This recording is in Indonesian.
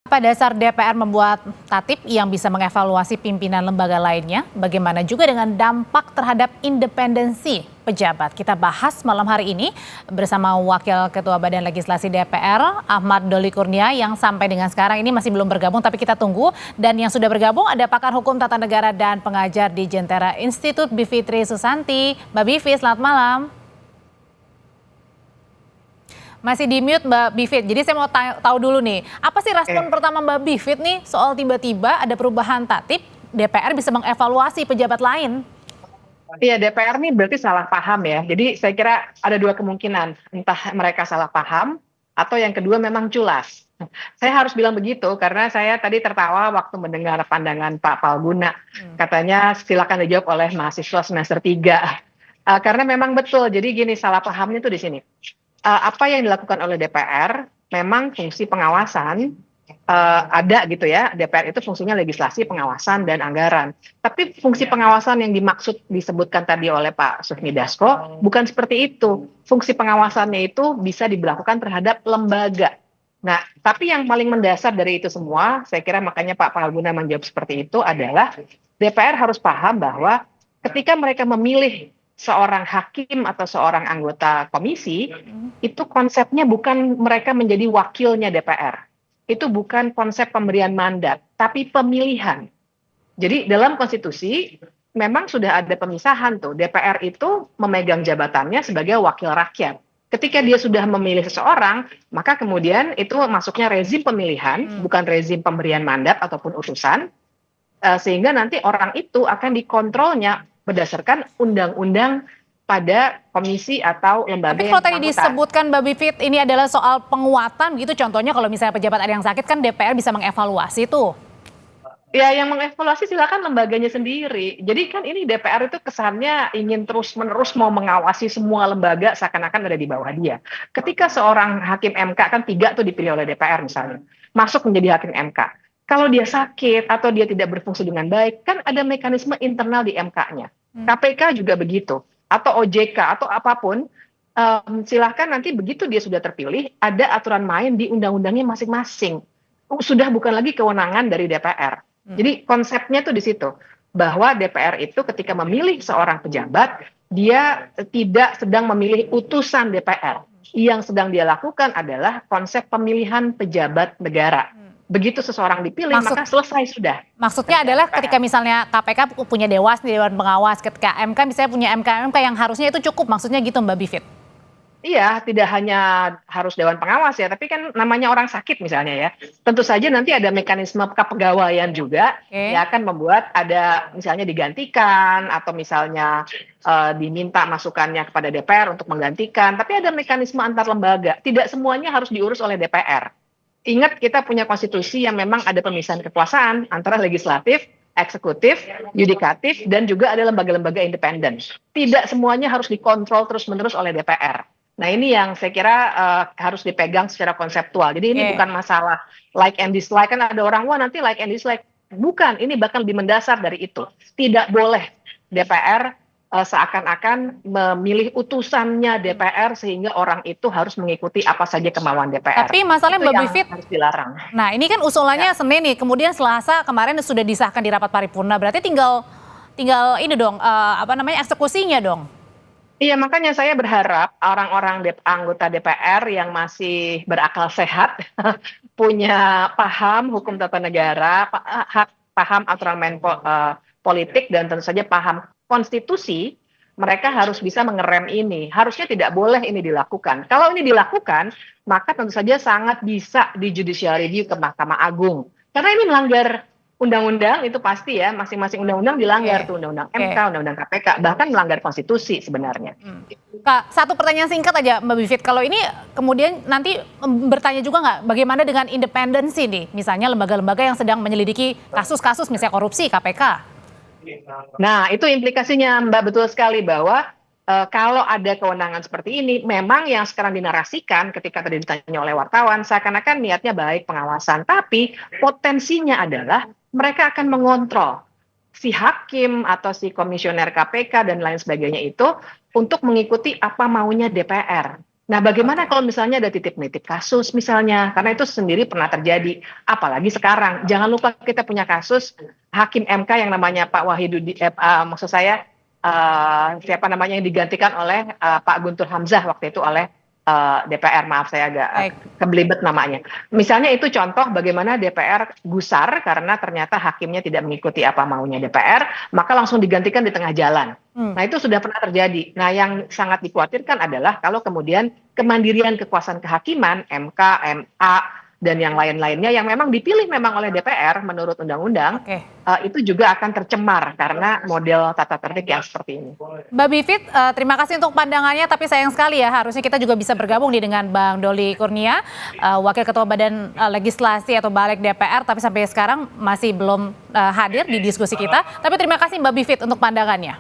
Apa dasar DPR membuat tatip yang bisa mengevaluasi pimpinan lembaga lainnya? Bagaimana juga dengan dampak terhadap independensi pejabat? Kita bahas malam hari ini bersama Wakil Ketua Badan Legislasi DPR, Ahmad Doli Kurnia, yang sampai dengan sekarang ini masih belum bergabung, tapi kita tunggu. Dan yang sudah bergabung ada pakar hukum tata negara dan pengajar di Jentera Institut, Bivitri Susanti. Mbak Bivi, selamat malam. Masih di mute Mbak Bivit, jadi saya mau tahu dulu nih, apa sih respon pertama Mbak Bivit nih soal tiba-tiba ada perubahan tatip, DPR bisa mengevaluasi pejabat lain? Iya, DPR nih berarti salah paham ya. Jadi saya kira ada dua kemungkinan, entah mereka salah paham atau yang kedua memang culas. Saya harus bilang begitu karena saya tadi tertawa waktu mendengar pandangan Pak Palguna. Katanya silakan dijawab oleh mahasiswa semester 3. Karena memang betul, jadi gini, salah pahamnya tuh di sini. Apa yang dilakukan oleh DPR memang fungsi pengawasan ada gitu ya. DPR itu fungsinya legislasi, pengawasan, dan anggaran. Tapi fungsi pengawasan yang dimaksud disebutkan tadi oleh Pak Sufmi Dasko bukan seperti itu. Fungsi pengawasannya itu bisa dilakukan terhadap lembaga. Nah, tapi yang paling mendasar dari itu semua, saya kira makanya Pak Palguna menjawab seperti itu adalah DPR harus paham bahwa ketika mereka memilih seorang hakim atau seorang anggota komisi, itu konsepnya bukan mereka menjadi wakilnya DPR. Itu bukan konsep pemberian mandat, tapi pemilihan. Jadi dalam konstitusi memang sudah ada pemisahan tuh. DPR itu memegang jabatannya sebagai wakil rakyat. Ketika dia sudah memilih seseorang, maka kemudian itu masuknya rezim pemilihan, bukan rezim pemberian mandat ataupun utusan, sehingga nanti orang itu akan dikontrolnya berdasarkan undang-undang pada komisi atau lembaga Tapi yang kalau tadi bersangkutan. disebutkan Mbak Bivit ini adalah soal penguatan gitu, contohnya kalau misalnya pejabat ada yang sakit kan DPR bisa mengevaluasi tuh. Ya, yang mengevaluasi silakan lembaganya sendiri. Jadi kan ini DPR itu kesannya ingin terus-menerus mau mengawasi semua lembaga seakan-akan ada di bawah dia. Ketika seorang hakim MK, kan 3 tuh dipilih oleh DPR misalnya, masuk menjadi hakim MK. Kalau dia sakit atau dia tidak berfungsi dengan baik, kan ada mekanisme internal di MK-nya. KPK juga begitu, atau OJK atau apapun, silahkan nanti begitu dia sudah terpilih, ada aturan main di undang-undangnya masing-masing. Sudah bukan lagi kewenangan dari DPR. Jadi konsepnya tuh di situ, bahwa DPR itu ketika memilih seorang pejabat, dia tidak sedang memilih utusan DPR. Yang sedang dia lakukan adalah konsep pemilihan pejabat negara. Begitu seseorang dipilih, maka selesai sudah. Maksudnya adalah ketika misalnya KPK punya dewas, Dewan Pengawas, ketika MK misalnya punya MK yang harusnya itu cukup, maksudnya gitu Mbak Bivit? Iya, tidak hanya harus Dewan Pengawas ya, tapi kan namanya orang sakit misalnya ya. Tentu saja nanti ada mekanisme kepegawaian juga, ya akan membuat ada misalnya digantikan atau misalnya diminta masukannya kepada DPR untuk menggantikan. Tapi ada mekanisme antar lembaga, tidak semuanya harus diurus oleh DPR. Ingat, kita punya konstitusi yang memang ada pemisahan kekuasaan antara legislatif, eksekutif, yudikatif, dan juga ada lembaga-lembaga independen. Tidak semuanya harus dikontrol terus-menerus oleh DPR. Nah, ini yang saya kira harus dipegang secara konseptual. Jadi ini bukan masalah like and dislike. Kan ada orang, wah nanti like and dislike. Bukan, ini bahkan lebih mendasar dari itu. Tidak boleh DPR seakan-akan memilih utusannya DPR sehingga orang itu harus mengikuti apa saja kemauan DPR. Tapi masalahnya Mbak Bivit harus dilarang. Nah, ini kan usulannya Senin nih, kemudian Selasa kemarin sudah disahkan di rapat paripurna. Berarti tinggal ini dong, eksekusinya dong. Iya, makanya saya berharap orang-orang anggota DPR yang masih berakal sehat, punya paham hukum tata negara, paham aturan main politik, dan tentu saja paham konstitusi, mereka harus bisa mengerem ini. Harusnya tidak boleh ini dilakukan. Kalau ini dilakukan, maka tentu saja sangat bisa di judicial review ke Mahkamah Agung. Karena ini melanggar undang-undang, itu pasti ya, masing-masing undang-undang dilanggar tuh, undang-undang MK, undang-undang KPK, bahkan melanggar konstitusi sebenarnya. Kak, satu pertanyaan singkat aja Mbak Bivit, kalau ini kemudian nanti bertanya juga nggak bagaimana dengan independensi nih, misalnya lembaga-lembaga yang sedang menyelidiki kasus-kasus misalnya korupsi, KPK. Nah, itu implikasinya Mbak, betul sekali bahwa kalau ada kewenangan seperti ini, memang yang sekarang dinarasikan ketika tadi ditanya oleh wartawan, seakan-akan niatnya baik pengawasan, tapi potensinya adalah mereka akan mengontrol si hakim atau si komisioner KPK dan lain sebagainya itu untuk mengikuti apa maunya DPR. Nah, bagaimana Oke. kalau misalnya ada titip-nitip kasus misalnya, karena itu sendiri pernah terjadi, apalagi sekarang. Jangan lupa kita punya kasus hakim MK yang namanya Pak Wahidudin, maksud saya siapa namanya yang digantikan oleh Pak Guntur Hamzah waktu itu oleh DPR, maaf saya agak Baik. kebelibet namanya. Misalnya itu contoh bagaimana DPR gusar karena ternyata hakimnya tidak mengikuti apa maunya DPR, maka langsung digantikan di tengah jalan. Hmm. Nah, itu sudah pernah terjadi. Nah, yang sangat dikhawatirkan adalah kalau kemudian kemandirian kekuasaan kehakiman, MK, MA, dan yang lain-lainnya yang memang dipilih memang oleh DPR menurut undang-undang, Oke. itu juga akan tercemar karena model tata tertib yang seperti ini. Mbak Bivit, terima kasih untuk pandangannya, tapi sayang sekali ya harusnya kita juga bisa bergabung nih dengan Bang Doli Kurnia, Wakil Ketua Badan Legislasi atau Balik DPR, tapi sampai sekarang masih belum hadir di diskusi kita. Tapi terima kasih Mbak Bivit untuk pandangannya.